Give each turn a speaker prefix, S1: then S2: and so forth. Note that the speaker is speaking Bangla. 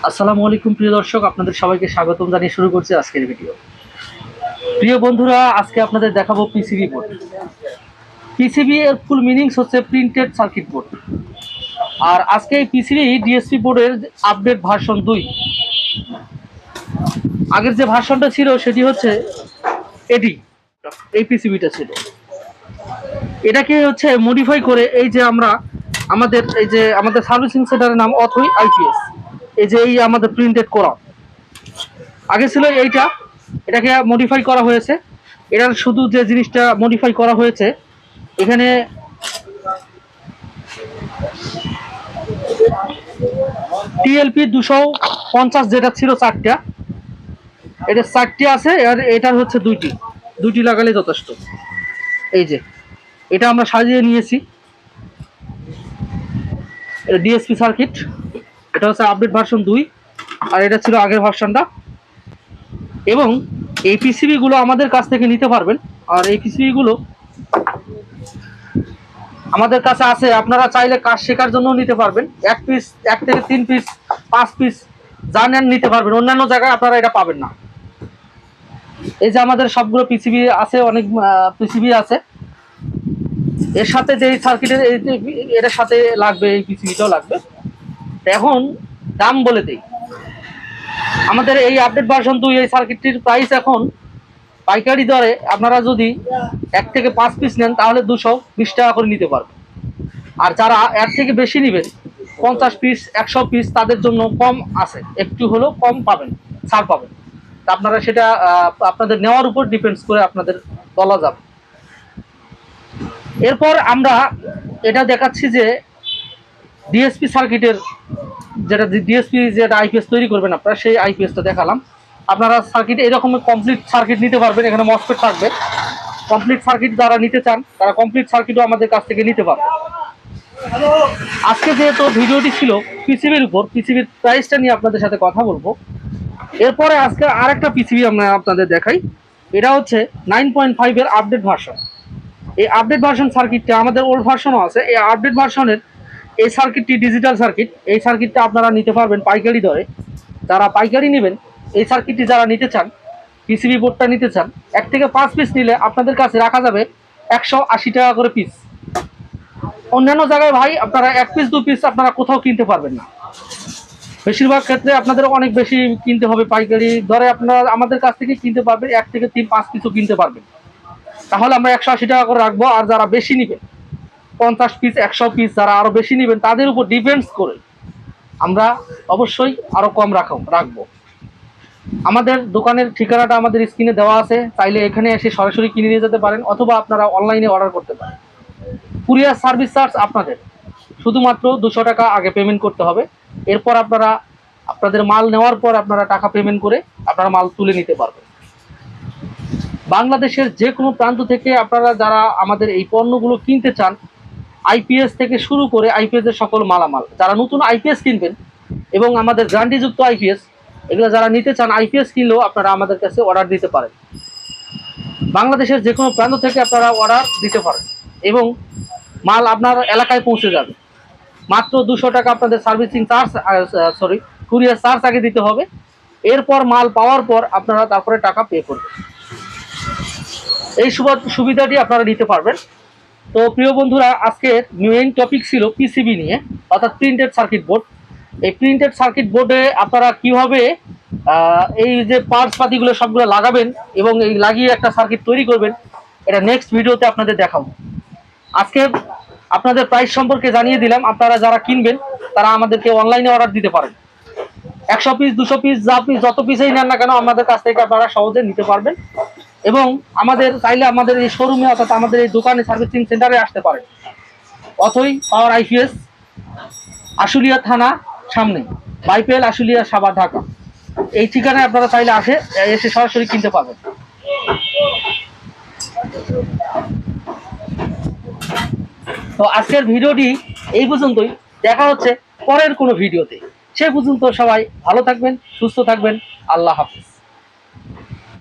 S1: আসসালামু আলাইকুম প্রিয় দর্শক, আপনাদের সবাইকে স্বাগতম জানিয়ে শুরু করছি আজকের ভিডিও। প্রিয় বন্ধুরা, আজকে আপনাদের দেখাবো পিসিবি বোর্ড। পিসিবি এর ফুল মিনিংস হচ্ছে প্রিন্টেড সার্কিট বোর্ড। আর আজকে এই পিসিবি ডিএসপি বোর্ডের আপডেট ভার্সন 2। আগের যে ভার্সনটা ছিল সেটি হচ্ছে এটি, এই পিসিবিটা ছিল। এটাকে হচ্ছে মডিফাই করে এই যে আমাদের সার্ভিসিং সেন্টারের নাম অথই আইপিএস, এই যে এই আমাদের প্রিন্টেড করা আগে ছিল এটাকে মডিফাই করা হয়েছে। এটার শুধু যে জিনিসটা মডিফাই করা হয়েছে, এখানে টিএলপি 250 যেটা ছিল 4টা, এটা 4টি আছে, আর এটার হচ্ছে দুইটি লাগালে যথেষ্ট। এই যে এটা আমরা সাজিয়ে নিয়েছি, এটা ডিএসপি সার্কিট। এটা হচ্ছে আপডেট ভার্সন 2, আর এটা ছিল আগের ভার্সনটা। এবং এই পিসিবি গুলো আমাদের কাছ থেকে নিতে পারবেন। আর এই পিসিবি গুলো আমাদের কাছে আছে, আপনারা চাইলে কাজ শেখার জন্য নিতে পারবেন। 1 থেকে 3 পিস 5 পিস যা নেন নিতে পারবেন, অন্যান্য জায়গায় আপনারা এটা পাবেন না। এই যে আমাদের সবগুলো পিসিবি আছে, অনেক পিসিবি আছে। এর সাথে যে সার্কিটের এটার সাথে লাগবে, এই পিসিবিটাও লাগবে। এখন দাম বলে দেই, আমাদের এই আপডেট ভার্সন 2 এই সার্কিটটির প্রাইস এখন পাইকারি দরে আপনারা যদি 1 থেকে 5 পিস নেন তাহলে 220 টাকা করে নিতে পারবেন। আর যারা এর থেকে বেশি নেবেন, 50 পিস 100 পিস, তাদের জন্য কম আছে, একটু হলেও কম পাবেন, ছাড় পাবেন। তা আপনারা সেটা আপনাদের নেওয়ার উপর ডিপেন্ডস করে আপনাদের বলা যাবে। এরপর আমরা এটা দেখাচ্ছি যে ডিএসপি সার্কিটের যেটা আইপিএস তৈরি করবেন আপনারা, সেই আইপিএসটা দেখালাম। আপনারা সার্কিট এরকম কমপ্লিট সার্কিট নিতে পারবেন, এখানে মসফেট থাকবে। কমপ্লিট সার্কিট যারা নিতে চান তারা কমপ্লিট সার্কিটও আমাদের কাছ থেকে নিতে পারবে। আজকে যেহেতু ভিডিওটি ছিল পিসিবির উপর, পিসিবির প্রাইসটা নিয়ে আপনাদের সাথে কথা বলবো। এরপরে আজকে আরেকটা পিসিবি আমরা আপনাদের দেখাই। এটা হচ্ছে 9.5 এর আপডেট ভার্সন। এই আপডেট ভার্সন সার্কিটটা আমাদের ওল্ড ভার্সনও আছে। এই আপডেট ভার্সনের এই সার্কিটটি ডিজিটাল সার্কিট। এই সার্কিটটা আপনারা নিতে পারবেন পাইকারি দরে। যারা পাইকারি নেবেন, এই সার্কিটটি যারা নিতে চান, পিসিবি বোর্ডটা নিতে চান, 1 থেকে 5 পিস নিলে আপনাদের কাছে রাখা যাবে 180 টাকা করে পিস। অন্যান্য জায়গায় ভাই আপনারা 1 পিস 2 পিস আপনারা কোথাও কিনতে পারবেন না। বেশিরভাগ ক্ষেত্রে আপনাদের অনেক বেশি কিনতে হবে পাইকারি দরে। আপনারা আমাদের কাছ থেকে কিনতে পারবেন 1 থেকে 3 5 পিসও কিনতে পারবেন। তাহলে আমরা 180 টাকা করে রাখবো। আর যারা বেশি নেবেন, 50 পিস 100 পিস, যারা আরো বেশি নেবেন, তাদের উপর ডিপেন্ডস করে আমরা অবশ্যই আরো কম রাখবো। আমাদের দোকানের ঠিকানাটা আমাদের স্ক্রিনে দেওয়া আছে, চাইলে এখানে এসে সরাসরি কিনে নিয়ে যেতে পারেন, অথবা আপনারা অনলাইনে অর্ডার করতে পারেন। কুরিয়ার সার্ভিস চার্জ আপনাদের শুধুমাত্র 200 টাকা আগে পেমেন্ট করতে হবে। এরপর আপনাদের মাল নেওয়ার পর আপনারা টাকা পেমেন্ট করে আপনারা মাল তুলে নিতে পারবেন। বাংলাদেশের যে কোনো প্রান্ত থেকে আপনারা যারা আমাদের এই পণ্যগুলো কিনতে চান, আইপিএস থেকে শুরু করে আইপিএস এর সকল মালামাল, যারা নতুন আইপিএস কিনবেন এবং আমাদের গ্যারান্টিযুক্ত আইপিএস, এগুলো যারা নিতে চান, আইপিএস কিনলেও আপনারা আমাদের কাছে অর্ডার দিতে পারেন। বাংলাদেশের যে কোনো প্রান্ত থেকে আপনারা অর্ডার দিতে পারেন এবং মাল আপনার এলাকায় পৌঁছে যাবে। মাত্র 200 টাকা আপনাদের সার্ভিসিং চার্জ, কুরিয়ার চার্জ আগে দিতে হবে। এরপর মাল পাওয়ার পর আপনারা তারপরে টাকা পে করবেন। এই সুবিধাটি আপনারা নিতে পারবেন। তো প্রিয় বন্ধুরা, আজকের মেইন টপিক ছিল পিসিবি নিয়ে, অর্থাৎ প্রিন্টেড সার্কিট বোর্ড। এই প্রিন্টেড সার্কিট বোর্ডে আপনারা কিভাবে এই যে পার্টস পাতিগুলো সবগুলো লাগাবেন এবং এই লাগিয়ে একটা সার্কিট তৈরি করবেন, এটা নেক্সট ভিডিওতে আপনাদের দেখাবো। আজকে আপনাদের প্রাইস সম্পর্কে জানিয়ে দিলাম। আপনারা যারা কিনবেন তারা আমাদেরকে অনলাইনে অর্ডার দিতে পারেন। 100 পিস 200 পিস যত পিসেই নেন না কেন, আমাদের কাছ থেকে আপনারা সহজে নিতে পারবেন। এবং চাইলে আমাদের এই শোরুমে, অর্থাৎ আমাদের এই দোকানে সার্ভিসিং সেন্টারে আসতে পারেন। অথই পাওয়ার আইপিএস, আশুলিয়া থানা সামনে, বাইপেল, আশুলিয়া, সাভার, ঢাকা। এই ঠিকানায় আপনারা চাইলে এসে সরাসরি কিনতে পারবেন। তো আজকের ভিডিওটি এই পর্যন্তই। দেখা হচ্ছে পরের কোনো ভিডিওতে। সে পর্যন্ত সবাই ভালো থাকবেন, সুস্থ থাকবেন। আল্লাহ হাফেজ।